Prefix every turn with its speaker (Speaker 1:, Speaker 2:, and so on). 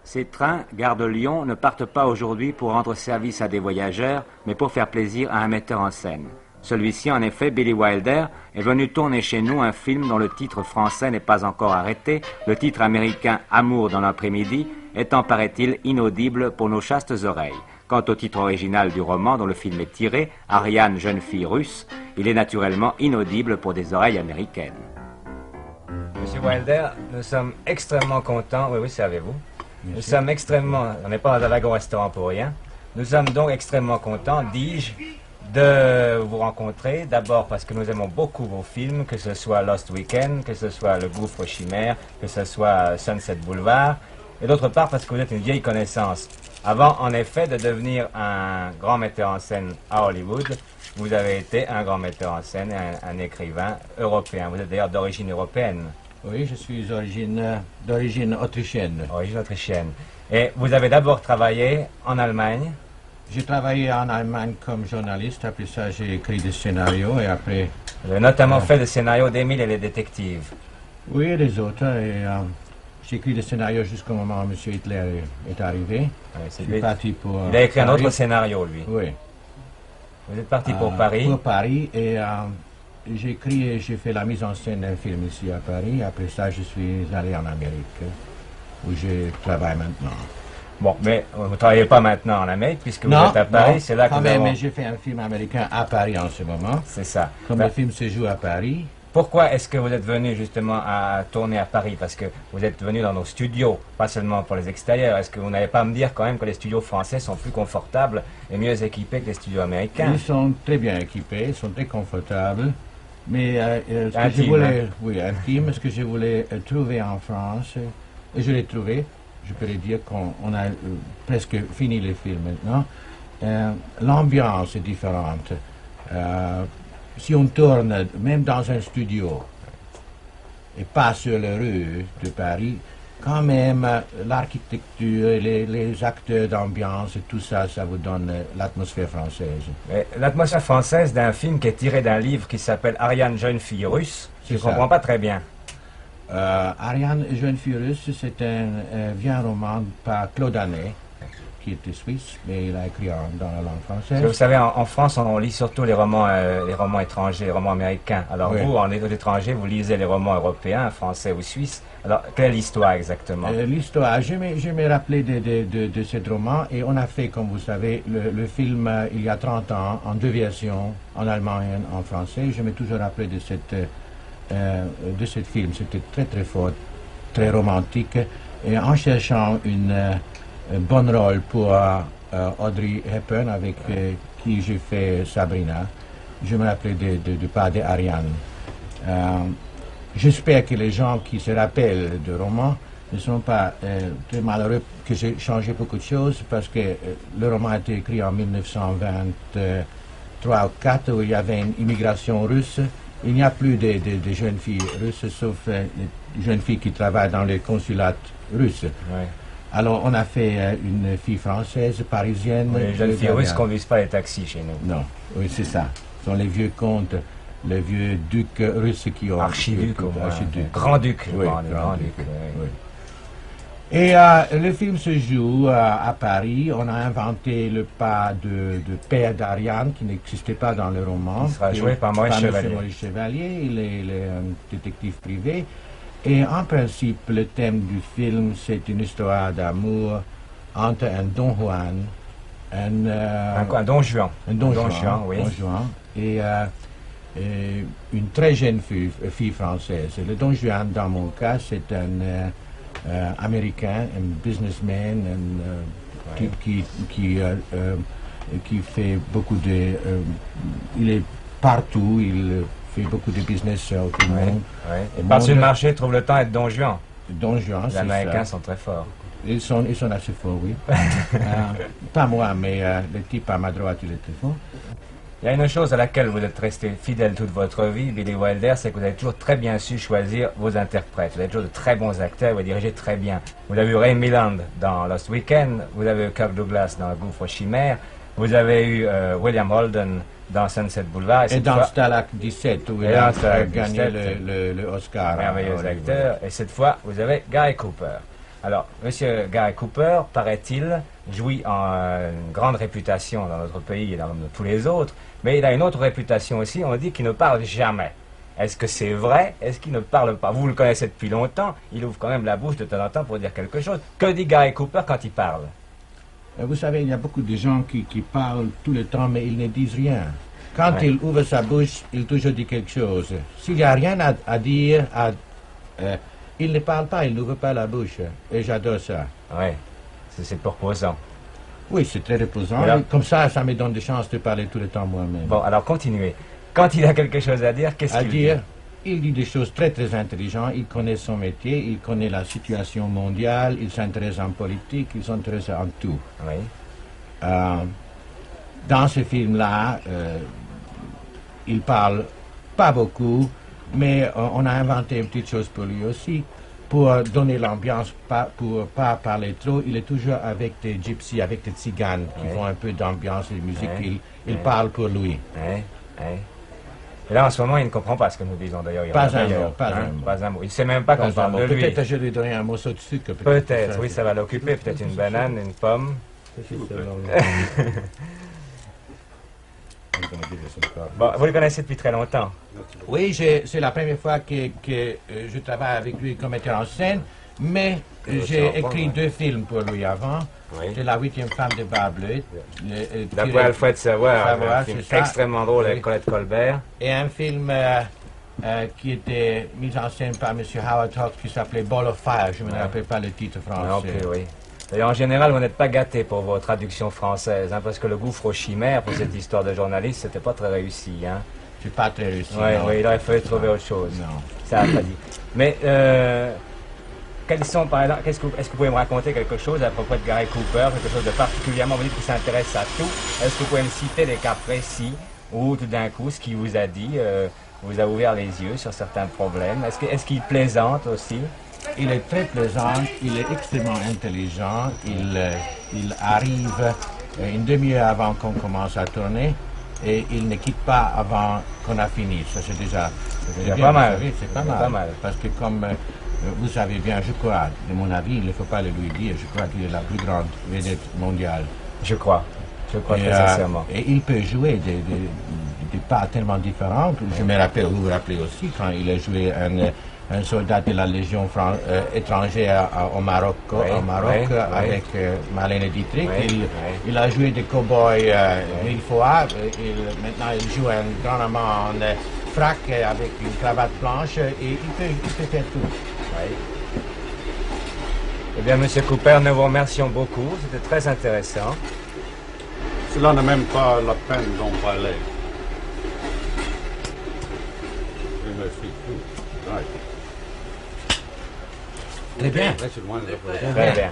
Speaker 1: Ces trains, gare de Lyon, ne partent pas aujourd'hui pour rendre service à des voyageurs, mais pour faire plaisir à un metteur en scène. Celui-ci, en effet, Billy Wilder, est venu tourner chez nous un film dont le titre français n'est pas encore arrêté, le titre américain « Amour dans l'après-midi » étant, paraît-il, inaudible pour nos chastes oreilles. Quant au titre original du roman dont le film est tiré, Ariane, jeune fille russe, il est naturellement inaudible pour des oreilles américaines. Monsieur Wilder, nous sommes extrêmement contents, oui, savez-vous. Nous sommes extrêmement, on n'est pas dans un wagon-restaurant pour rien, nous sommes donc extrêmement contents, dis-je, de vous rencontrer, d'abord parce que nous aimons beaucoup vos films, que ce soit Lost Weekend, que ce soit Le Gouffre Chimère, que ce soit Sunset Boulevard, et d'autre part parce que vous êtes une vieille connaissance. Avant, en effet, de devenir un grand metteur en scène à Hollywood, vous avez été un grand metteur en scène, un écrivain européen. Vous êtes d'ailleurs d'origine européenne.
Speaker 2: Oui, je suis d'origine autrichienne.
Speaker 1: Origine autrichienne. Et vous avez d'abord travaillé en Allemagne.
Speaker 2: J'ai travaillé en Allemagne comme journaliste, après ça j'ai écrit des scénarios et après...
Speaker 1: Vous avez notamment fait des scénarios d'Émile et les détectives.
Speaker 2: Oui, et des autres. J'ai écrit des scénarios jusqu'au moment où M. Hitler est arrivé.
Speaker 1: Oui,
Speaker 2: je suis parti pour
Speaker 1: il a écrit
Speaker 2: Paris.
Speaker 1: Un autre scénario, lui.
Speaker 2: Oui.
Speaker 1: Vous êtes parti pour Paris.
Speaker 2: Pour Paris et j'ai écrit et j'ai fait la mise en scène d'un film ici à Paris. Après ça, je suis allé en Amérique, où je travaille maintenant.
Speaker 1: Bon, mais vous ne travaillez pas maintenant en Amérique, puisque vous êtes à Paris, c'est là que vous avez...
Speaker 2: mais j'ai fait un film américain à Paris en ce moment.
Speaker 1: C'est ça.
Speaker 2: Comme le film se joue à Paris.
Speaker 1: Pourquoi est-ce que vous êtes venu justement à tourner à Paris? Parce que vous êtes venu dans nos studios, pas seulement pour les extérieurs. Est-ce que vous n'allez pas me dire quand même que les studios français sont plus confortables et mieux équipés que les studios américains?
Speaker 2: Ils sont très bien équipés, ils sont très confortables. Mais ce que
Speaker 1: intime,
Speaker 2: je voulais,
Speaker 1: hein?
Speaker 2: Oui, intime, ce que je voulais trouver en France, et je l'ai trouvé, je peux dire qu'on a presque fini le film maintenant. L'ambiance est différente. Si on tourne même dans un studio et pas sur les rues de Paris, quand même l'architecture, les acteurs d'ambiance et tout ça, ça vous donne l'atmosphère française.
Speaker 1: L'atmosphère française d'un film qui est tiré d'un livre qui s'appelle Ariane, jeune fille russe, je ne comprends pas très bien.
Speaker 2: Ariane, jeune fille russe, c'est un vieux roman par Claude Anet, qui était suisse, mais il a écrit dans la langue française.
Speaker 1: Vous savez, en France, on lit surtout les romans étrangers, les romans américains. Alors oui. Vous, en étranger, vous lisez les romans européens, français ou suisses. Alors, quelle est l'histoire exactement?
Speaker 2: L'histoire, je me rappelais de ce roman, et on a fait, comme vous savez, le film il y a 30 ans, en deux versions, en allemand et en français. Je me toujours rappelé de ce film. C'était très très fort, très romantique. Et en cherchant un bon rôle pour Audrey Hepburn, avec qui j'ai fait Sabrina, je me rappelais de pas d'Ariane. J'espère que les gens qui se rappellent du roman ne sont pas très malheureux que j'ai changé beaucoup de choses, parce que le roman a été écrit en 1923 ou 4, où il y avait une immigration russe. Il n'y a plus de jeunes filles russes, sauf les jeunes filles qui travaillent dans les consulats russes. Oui. Alors on a fait une fille française, parisienne.
Speaker 1: Oui, les jeunes filles russes ne conduisent pas les taxis chez nous.
Speaker 2: Non, oui, c'est ça. Ce sont les vieux comtes, les vieux ducs russes qui ont...
Speaker 1: Archiduc, grand-duc.
Speaker 2: Oui,
Speaker 1: grand-duc.
Speaker 2: Oui. Et le film se joue à Paris. On a inventé le pas de père d'Ariane, qui n'existait pas dans le roman.
Speaker 1: Il sera joué par Maurice Chevalier.
Speaker 2: Maurice Chevalier, il est un détective privé. Et en principe, le thème du film, c'est une histoire d'amour entre un Don Juan,
Speaker 1: un Don Juan.
Speaker 2: Un Don
Speaker 1: Juan, oui.
Speaker 2: Don Juan, et une très jeune fille française. Le Don Juan, dans mon cas, c'est un Américain, un businessman, un type qui fait beaucoup de... il est partout, il fait beaucoup de business au tout le monde.
Speaker 1: Oui. Et par sur le marché, trouve le temps d'être Don Juan.
Speaker 2: Don Juan, c'est ça.
Speaker 1: Les Américains sont très forts.
Speaker 2: Ils sont assez forts, oui. Pas moi, mais le type à ma droite, il est très fort.
Speaker 1: Il y a une chose à laquelle vous êtes resté fidèle toute votre vie, Billy Wilder, c'est que vous avez toujours très bien su choisir vos interprètes. Vous avez toujours de très bons acteurs, vous dirigez très bien. Vous avez eu Ray Milland dans Lost Weekend, vous avez eu Kirk Douglas dans Le Gouffre Chimère, vous avez eu William Holden dans Sunset Boulevard.
Speaker 2: Et dans Stalag 17, où il a gagné le Oscar.
Speaker 1: Merveilleux acteur. Et cette fois, vous avez Gary Cooper. Alors, Monsieur Gary Cooper, paraît-il, jouit en une grande réputation dans notre pays et dans tous les autres, mais il a une autre réputation aussi, on dit qu'il ne parle jamais. Est-ce que c'est vrai? Est-ce qu'il ne parle pas? Vous le connaissez depuis longtemps, il ouvre quand même la bouche de temps en temps pour dire quelque chose. Que dit Gary Cooper quand il parle?
Speaker 2: Vous savez, il y a beaucoup de gens qui parlent tout le temps, mais ils ne disent rien. Quand il ouvre sa bouche, il toujours dit quelque chose. S'il n'y a rien à dire, il ne parle pas, il n'ouvre pas la bouche. Et j'adore ça.
Speaker 1: Oui, c'est reposant.
Speaker 2: Oui, c'est très reposant. Alors, comme ça me donne des chances de parler tout le temps moi-même.
Speaker 1: Bon, alors continuez. Quand il a quelque chose à dire, qu'est-ce qu'il dit?
Speaker 2: Il dit des choses très très intelligentes, il connaît son métier, il connaît la situation mondiale, il s'intéresse en politique, il s'intéresse en tout.
Speaker 1: Oui.
Speaker 2: Dans ce film-là, il parle pas beaucoup, mais on a inventé une petite chose pour lui aussi, pour donner l'ambiance, pour pas parler trop. Il est toujours avec des gypsies, avec des tziganes qui font un peu d'ambiance et de musique. Il parle pour lui.
Speaker 1: Et là, en ce moment, il ne comprend pas ce que nous disons d'ailleurs.
Speaker 2: Pas un mot.
Speaker 1: Il ne sait même pas qu'on parle de lui.
Speaker 2: Peut-être je lui donnerai un morceau de sucre.
Speaker 1: Peut-être, oui, ça va l'occuper. Peut-être une banane, une pomme. Bon, vous le connaissez depuis très longtemps?
Speaker 2: Oui, c'est la première fois que je travaille avec lui comme metteur en scène, mais j'ai écrit 2 films pour lui avant.
Speaker 1: Oui.
Speaker 2: C'est La 8e femme de Bar-Bleu.
Speaker 1: D'après Alfred Savoir, un film extrêmement drôle avec Colette Colbert.
Speaker 2: Et un film qui était mis en scène par M. Howard Hawks qui s'appelait Ball of Fire. Je ne me rappelle pas le titre français.
Speaker 1: Non plus, oui. D'ailleurs, en général, vous n'êtes pas gâté pour vos traductions françaises, hein, parce que le gouffre aux chimères, pour cette histoire de journaliste, c'était pas très réussi. Hein.
Speaker 2: C'est pas très réussi.
Speaker 1: Oui, il aurait fallu trouver autre chose.
Speaker 2: Non.
Speaker 1: Ça n'a pas dit. Mais, quels sont, par exemple, est-ce que vous pouvez me raconter quelque chose à propos de Gary Cooper, quelque chose de particulièrement, vous dites qu'il s'intéresse à tout. Est-ce que vous pouvez me citer des cas précis où, tout d'un coup, ce qu'il vous a dit vous a ouvert les yeux sur certains problèmes? Est-ce qu'il plaisante aussi?
Speaker 2: Il est très plaisant, il est extrêmement intelligent, il arrive une demi-heure avant qu'on commence à tourner et il ne quitte pas avant qu'on a fini. Ça c'est déjà
Speaker 1: pas mal.
Speaker 2: C'est pas mal. Parce que comme vous savez bien, je crois, de mon avis, il ne faut pas le lui dire, je crois qu'il est la plus grande vedette mondiale.
Speaker 1: Je crois très sincèrement.
Speaker 2: Et il peut jouer des parts tellement différentes. Je me rappelle, vous vous rappelez aussi, quand il a joué un soldat de la Légion étrangère au Maroc, avec Marlène Dietrich. Il a joué des cow-boys 1000 fois. Maintenant, il joue un grand amant en frac avec une cravate blanche et il peut faire tout.
Speaker 1: Eh bien, M. Cooper, nous vous remercions beaucoup. C'était très intéressant.
Speaker 3: Cela n'est même pas la peine d'en parler. Je me suis tout.
Speaker 2: Très bien.
Speaker 1: Très bien.